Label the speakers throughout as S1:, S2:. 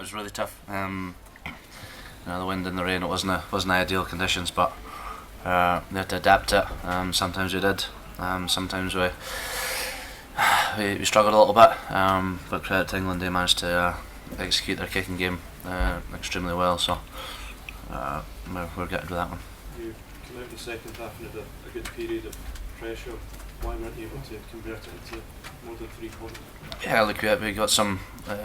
S1: was really tough. The wind and the rain, it wasn't ideal conditions, but we had to adapt it. Sometimes we did, sometimes we struggled a little bit, but credit to England, they managed to execute their kicking game extremely well, so we're getting to that one.
S2: You came out in the second half and had a good period of pressure. Why weren't you able to convert it into more than 3 points?
S1: Yeah, look, we got some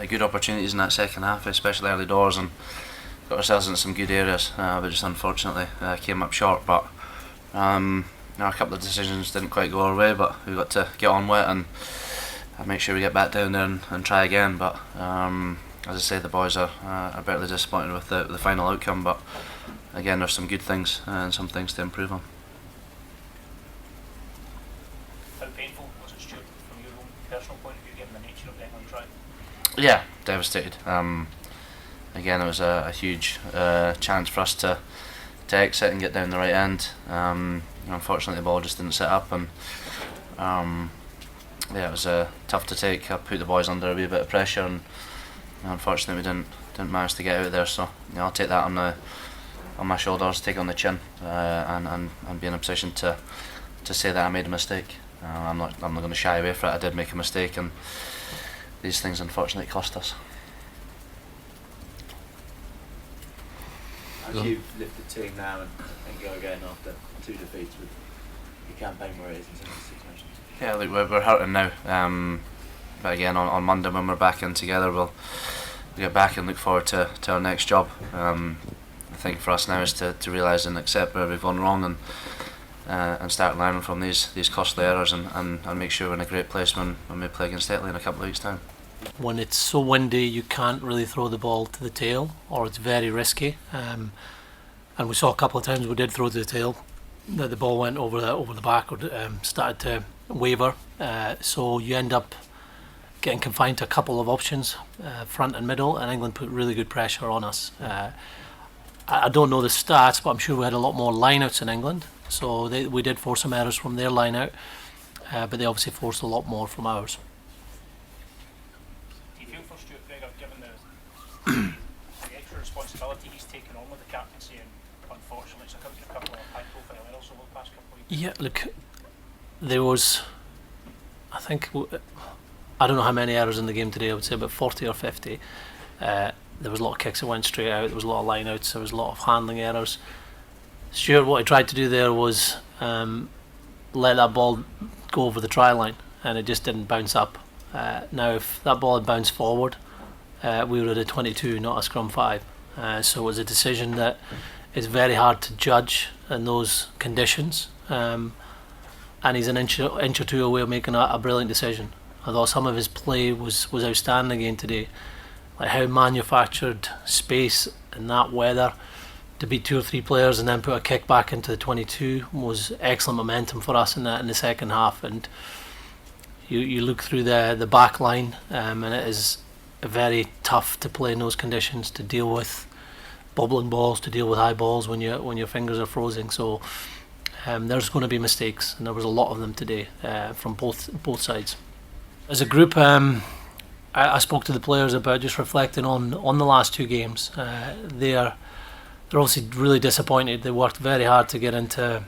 S1: good opportunities in that second half, especially early doors, and got ourselves into some good areas, but just unfortunately came up short. But a couple of decisions didn't quite go our way, but we got to get on with it and make sure we get back down there and try again. But as I say, the boys are bitterly disappointed with the final outcome, but again, there's some good things and some things to improve on.
S3: How painful was it, Stuart, from your own personal point of view, given the nature of the England try?
S1: Yeah, devastated. Again, it was a huge chance for us to exit and get down the right end. Unfortunately, the ball just didn't set up, and it was tough to take. I put the boys under a wee bit of pressure, and unfortunately, we didn't manage to get out there. So I'll take that on my shoulders, take it on the chin, and be in a position to say that I made a mistake. I'm not going to shy away from it. I did make a mistake, and these things unfortunately cost us.
S4: As you've lifted the team now and go again after 2 defeats with your campaign where it is in some of these situations?
S1: Yeah, look, we're hurting now. But again, on Monday when we're back in together, we'll get back and look forward to our next job. The thing for us now is to realise and accept where we've gone wrong and start learning from these costly errors and make sure we're in a great place when we play against Italy in a couple of weeks' time.
S5: When it's so windy, you can't really throw the ball to the tail, or it's very risky. And we saw a couple of times we did throw to the tail, that the ball went over the back or started to waver. So you end up getting confined to a couple of options, front and middle, and England put really good pressure on us. I don't know the stats, but I'm sure we had a lot more line-outs in England. So we did force some errors from their line-out, but they obviously forced a lot more from ours.
S3: The extra responsibility he's taken on with the captaincy, and unfortunately it's a couple of high profile errors over the past couple of weeks.
S5: Yeah, look, there was, I think, I don't know how many errors in the game today. I would say about 40 or 50. There was a lot of kicks that went straight out, there was a lot of line outs, there was a lot of handling errors. Stuart, what he tried to do there was let that ball go over the try line, and it just didn't bounce up. Now if that ball had bounced forward, we were at a 22, not a scrum 5. So it was a decision that is very hard to judge in those conditions. And he's an inch or two away of making a brilliant decision. Although some of his play was outstanding again today. Like how manufactured space in that weather to beat 2 or 3 players and then put a kick back into the 22 was excellent momentum for us in the second half. And you look through the back line, and it is very tough to play in those conditions, to deal with bubbling balls, to deal with high balls when your fingers are frozen. So there's going to be mistakes, and there was a lot of them today from both sides. As a group, I spoke to the players about just reflecting on the last 2 games. They're obviously really disappointed. They worked very hard to get into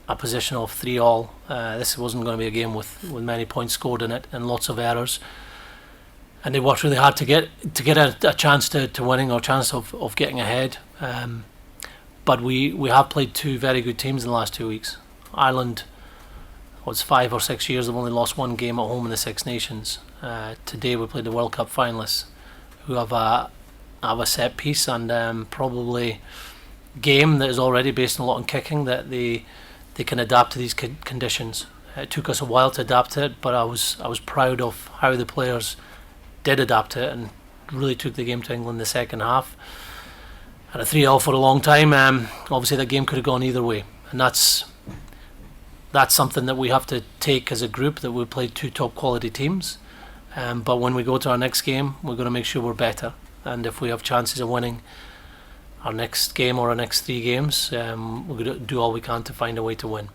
S5: a position of 3-all. This wasn't going to be a game with many points scored in it and lots of errors. And they worked really hard to get a chance to winning, or a chance of getting ahead. But we have played 2 very good teams in the last 2 weeks. Ireland, it's 5 or 6 years, they've only lost 1 game at home in the Six Nations. Today we played the World Cup finalists, who have a set piece and probably game that is already based a lot on kicking, that they can adapt to these conditions. It took us a while to adapt to it, but I was proud of how the players did adapt to it and really took the game to England in the second half. At a 3-all for a long time, obviously that game could have gone either way, and that's something that we have to take as a group, that we played 2 top quality teams, but when we go to our next game, we're going to make sure we're better, and if we have chances of winning our next game or our next 3 games, we're going to do all we can to find a way to win.